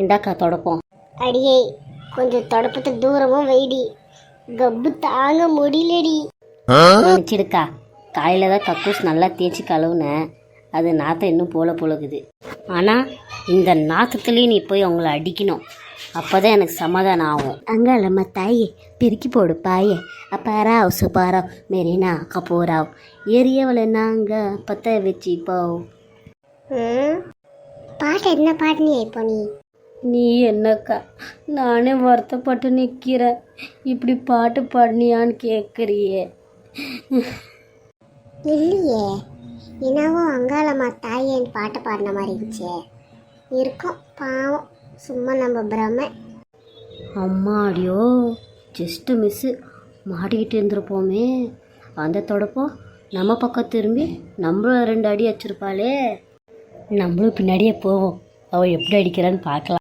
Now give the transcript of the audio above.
இந்தாக்கா தொடப்போம். அடியே கொஞ்சம் தொடப்பத்தை தூரமும் வைடி, கப்பு தாங்க முடியலடி. நினச்சிடுக்கா, காலையில் தான் கக்கூஸ் நல்லா தேய்ச்சி கழுவுனேன், அது நாற்றம் இன்னும் போலக்குது. ஆனால் இந்த நாற்றத்துலேயும் நீ போய் அவங்கள அடிக்கணும், அப்போ தான் எனக்கு சமாதானம் ஆகும். அங்காளம்மா தாயே பிரிக்கி போடு பாயே, அப்பாராவ் சுப்பாராவ் மெரினா கபூராவ் ஏரியவளை நாங்கள் பற்ற வச்சு போ. பாட்டு என்ன பாட்டுனியா இப்போ நீ? நீ என்னக்கா, நானே வருத்தப்பட்டு நிற்கிறேன், இப்படி பாட்டு பாடினியான்னு கேட்குறியே. இல்லையே, என்னவோ அங்காளம்மா தாயேன்னு பாட்டு பாடின மாதிரி இருந்துச்சே. இருக்கும் பாவம், சும்மா நம்ம பிரமை. அம்மாடியோ, ஜஸ்ட்டு மிஸ்ஸு, மாட்டிக்கிட்டு இருந்திருப்போமே. அந்த தொடப்போம் நம்ம பக்கம் திரும்பி நம்மளும் 2 அடி அடிச்சிருப்பாளே. நம்மளும் பின்னாடியே போவோம், அவள் எப்படி அடிக்கிறான்னு பார்க்கலாம்.